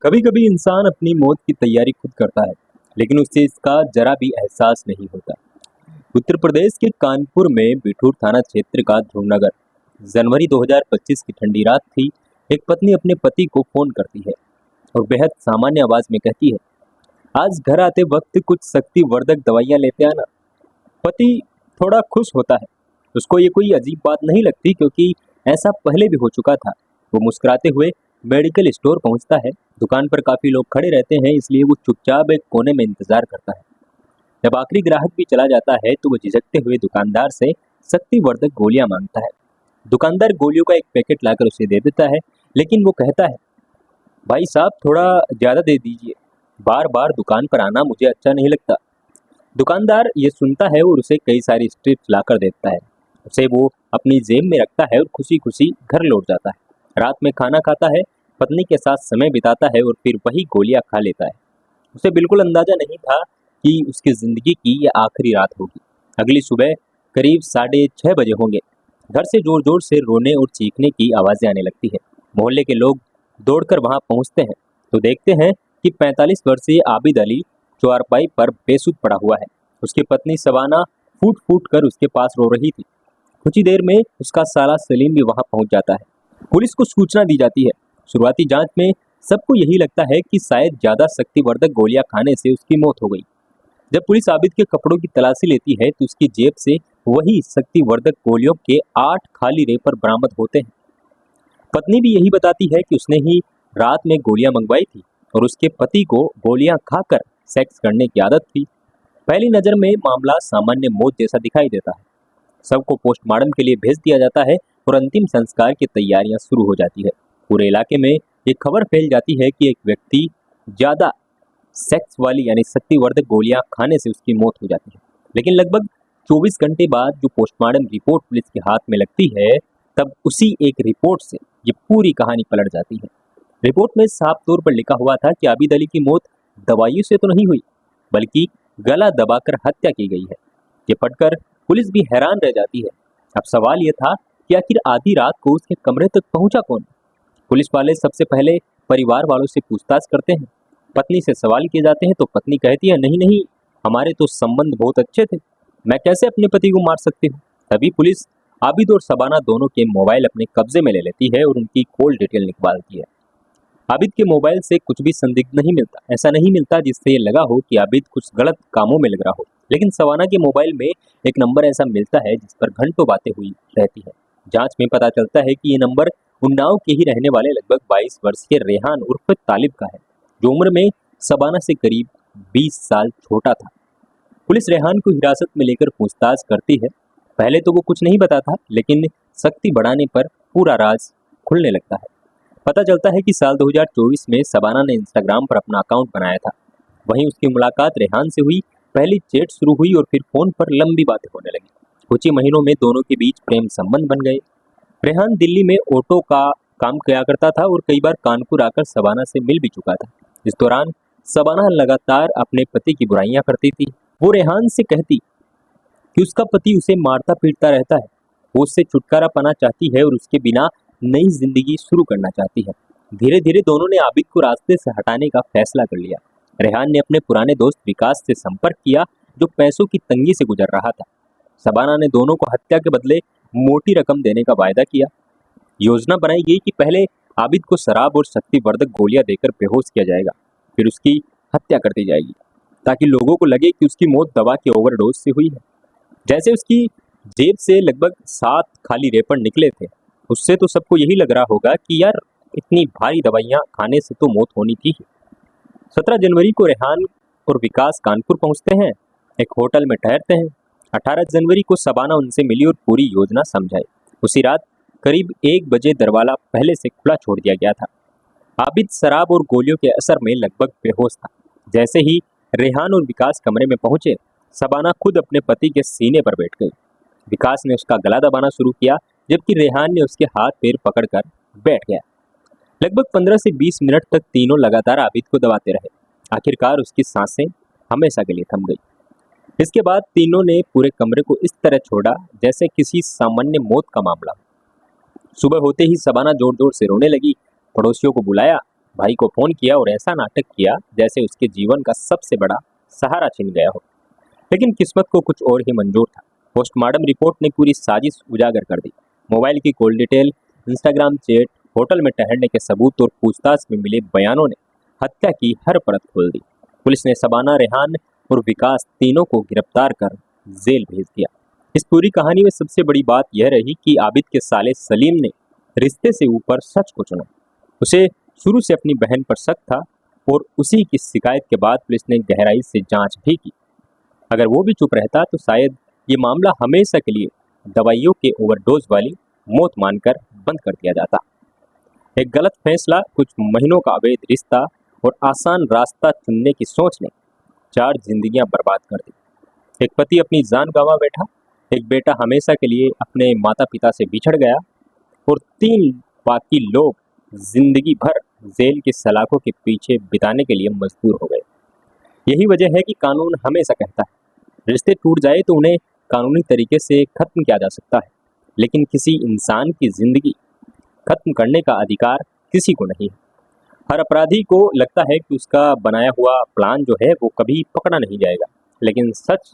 कभी कभी इंसान अपनी मौत की तैयारी खुद करता है, लेकिन उसे इसका जरा भी एहसास नहीं होता। उत्तर प्रदेश के कानपुर में बिठूर थाना क्षेत्र का ध्रुवनगर। जनवरी 2025 की ठंडी रात थी। एक पत्नी अपने पति को फोन करती है और बेहद सामान्य आवाज में कहती है, आज घर आते वक्त कुछ शक्ति वर्धक दवाइयां लेते आना। पति थोड़ा खुश होता है। उसको ये कोई अजीब बात नहीं लगती, क्योंकि ऐसा पहले भी हो चुका था। वो मुस्कुराते हुए मेडिकल स्टोर पहुंचता है। दुकान पर काफी लोग खड़े रहते हैं, इसलिए वो चुपचाप एक कोने में इंतजार करता है। जब आखिरी ग्राहक भी चला जाता है तो वो झिझकते हुए दुकानदार से शक्तिवर्धक गोलियां मांगता है। दुकानदार गोलियों का एक पैकेट लाकर उसे दे देता है, लेकिन वो कहता है, भाई साहब थोड़ा ज्यादा दे दीजिए, बार बार दुकान पर आना मुझे अच्छा नहीं लगता। दुकानदार ये सुनता है और उसे कई सारी स्ट्रिप्स लाकर देता है। उसे वो अपनी जेब में रखता है और खुशी खुशी घर लौट जाता है। रात में खाना खाता है, पत्नी के साथ समय बिताता है और फिर वही गोलियां खा लेता है। उसे बिल्कुल अंदाजा नहीं था कि उसकी जिंदगी की ये आखिरी रात होगी। अगली सुबह करीब 6:30 बजे होंगे। घर से जोर जोर से रोने और चीखने की आवाजें आने लगती है। मोहल्ले के लोग दौड़कर वहां पहुंचते हैं तो देखते हैं कि 45 वर्षीय आबिद अली चौपाई पर बेसुध पड़ा हुआ है। उसकी पत्नी सबाना फूट फूट कर उसके पास रो रही थी। कुछ ही देर में उसका साला सलीम भी वहां पहुंच जाता है। पुलिस को सूचना दी जाती है। शुरुआती जांच में सबको यही लगता है कि शायद ज्यादा शक्तिवर्धक गोलियां खाने से उसकी मौत हो गई। जब पुलिस आबिद के कपड़ों की तलाशी लेती है तो उसकी जेब से वही शक्तिवर्धक गोलियों के 8 खाली रेपर बरामद होते हैं। पत्नी भी यही बताती है कि उसने ही रात में गोलियां मंगवाई थी और उसके पति को गोलियां खाकर सेक्स करने की आदत थी। पहली नजर में मामला सामान्य मौत जैसा दिखाई देता है। सबको पोस्टमार्टम के लिए भेज दिया जाता है और अंतिम संस्कार की तैयारियां शुरू हो जाती है। पूरे इलाके में एक खबर फैल जाती है कि एक व्यक्ति ज्यादा सेक्स वाली यानी शक्तिवर्धक गोलियां खाने से उसकी मौत हो जाती है। लेकिन लगभग 24 घंटे बाद जो पोस्टमार्टम रिपोर्ट पुलिस के हाथ में लगती है, तब उसी एक रिपोर्ट से ये पूरी कहानी पलट जाती है। रिपोर्ट में साफ तौर पर लिखा हुआ था कि आबिद अली की मौत दवाइयों से तो नहीं हुई, बल्कि गला दबाकर हत्या की गई है। ये पढ़कर पुलिस भी हैरान रह जाती है। अब सवाल यह था कि आखिर आधी रात को उसके कमरे तक पहुंचा कौन। पुलिस वाले सबसे पहले परिवार वालों से पूछताछ करते हैं। पत्नी से सवाल किए जाते हैं तो पत्नी कहती है, नहीं नहीं, हमारे तो संबंध बहुत अच्छे थे, मैं कैसे अपने पति को मार सकती हूँ। तभी पुलिस आबिद और सबाना दोनों के मोबाइल अपने कब्जे में ले लेती है और उनकी कॉल डिटेल निकालती है। आबिद के मोबाइल से कुछ भी संदिग्ध नहीं मिलता। ऐसा नहीं मिलता जिससे ये लगा हो कि आबिद कुछ गलत कामों में लग रहा हो। लेकिन सबाना के मोबाइल में एक नंबर ऐसा मिलता है जिस पर घंटों बातें हुई रहती है। जांच में पता चलता है कि ये नंबर उन्नाव के ही रहने वाले लगभग 22 वर्षीय रेहान उर्फ तालिब का है, जो उम्र में सबाना से करीब 20 साल छोटा था। पुलिस रेहान को हिरासत में लेकर पूछताछ करती है। पहले तो वो कुछ नहीं बताता, लेकिन शक्ति बढ़ाने पर पूरा राज खुलने लगता है। पता चलता है कि साल 2024 में सबाना ने इंस्टाग्राम पर अपना अकाउंट बनाया था। वहीं उसकी मुलाकात रेहान से हुई। पहली चैट शुरू हुई और फिर फोन पर लंबी बातें होने लगी। कुछ ही महीनों में दोनों के बीच प्रेम संबंध बन गए। रेहान दिल्ली में ऑटो का काम किया करता था और कई बार कानपुर आकर सबाना से मिल भी चुका था। इस दौरान सबाना लगातार अपने पति की बुराइयां करती थी। वो रेहान से कहती कि उसका पति उसे मारता पीटता रहता है। वो उससे छुटकारा पाना चाहती है और उसके बिना नई जिंदगी शुरू करना चाहती है। धीरे धीरे दोनों ने आबिद को रास्ते से हटाने का फैसला कर लिया। रेहान ने अपने पुराने दोस्त विकास से संपर्क किया, जो पैसों की तंगी से गुजर रहा था। सबाना ने दोनों को हत्या के बदले मोटी रकम देने का वायदा किया। योजना बनाई गई कि पहले आबिद को शराब और शक्तिवर्धक गोलियां देकर बेहोश किया जाएगा, फिर उसकी हत्या कर दी जाएगी, ताकि लोगों को लगे कि उसकी मौत दवा के ओवरडोज से हुई है। जैसे उसकी जेब से लगभग 7 खाली रेपर निकले थे, उससे तो सबको यही लग रहा होगा कि यार इतनी भारी दवाइयां खाने से तो मौत होनी थी। 17 जनवरी को रेहान और विकास कानपुर पहुंचते हैं, एक होटल में ठहरते हैं। 18 जनवरी को सबाना उनसे मिली और पूरी योजना समझाई। उसी रात करीब 1 बजे दरवाजा पहले से खुला छोड़ दिया गया था। आबिद शराब और गोलियों के असर में लगभग बेहोश था। जैसे ही रेहान और विकास कमरे में पहुंचे, सबाना खुद अपने पति के सीने पर बैठ गई। विकास ने उसका गला दबाना शुरू किया, जबकि रेहान ने उसके हाथ पैर पकड़कर बैठ गया। लगभग 15 से 20 मिनट तक तीनों लगातार आबिद को दबाते रहे। आखिरकार उसकी सांसें हमेशा के लिए थम गई। इसके बाद तीनों ने पूरे कमरे को इस तरह छोड़ा जैसे किसी सामान्य मौत का मामला। सुबह होते ही सबाना जोर जोर से रोने लगी। पड़ोसियों को बुलाया भाई को फोन किया और ऐसा नाटक किया जैसे उसके जीवन का सबसे बड़ा सहारा छिन गया हो। लेकिन किस्मत को कुछ और ही मंजूर था। पोस्टमार्टम रिपोर्ट ने पूरी साजिश उजागर कर दी। मोबाइल की call detail, Instagram chat, hotel में ठहरने के सबूत और पूछताछ में मिले बयानों ने हत्या की हर परत खोल दी। पुलिस ने शबाना, रेहान और विकास तीनों को गिरफ्तार कर जेल भेज दिया। इस पूरी कहानी में सबसे बड़ी बात यह रही कि आबिद के साले सलीम ने रिश्ते से ऊपर सच को चुना। उसे शुरू से अपनी बहन पर शक था और उसी की शिकायत के बाद पुलिस ने गहराई से जांच भी की। अगर वो भी चुप रहता तो शायद ये मामला हमेशा के लिए दवाइयों के ओवरडोज वाली मौत मानकर बंद कर दिया जाता। एक गलत फैसला, कुछ महीनों का अवैध रिश्ता और आसान रास्ता चुनने की सोच ने 4 जिंदगियां बर्बाद कर दी। एक पति अपनी जान गंवा बैठा, एक बेटा हमेशा के लिए अपने माता पिता से बिछड़ गया और 3 बाकी लोग जिंदगी भर जेल की सलाखों के पीछे बिताने के लिए मजबूर हो गए। यही वजह है कि कानून हमेशा कहता है रिश्ते टूट जाए तो उन्हें कानूनी तरीके से खत्म किया जा सकता है, लेकिन किसी इंसान की जिंदगी खत्म करने का अधिकार किसी को नहीं है। हर अपराधी को लगता है कि उसका बनाया हुआ प्लान जो है वो कभी पकड़ा नहीं जाएगा, लेकिन सच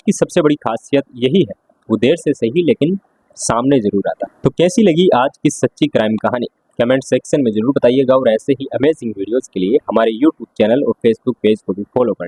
की सबसे बड़ी खासियत यही है, वो देर से सही लेकिन सामने जरूर आता। तो कैसी लगी आज की सच्ची क्राइम कहानी, कमेंट सेक्शन में जरूर बताइएगा और ऐसे ही अमेजिंग वीडियोस के लिए हमारे यूट्यूब चैनल और फेसबुक पेज को भी फॉलो करें।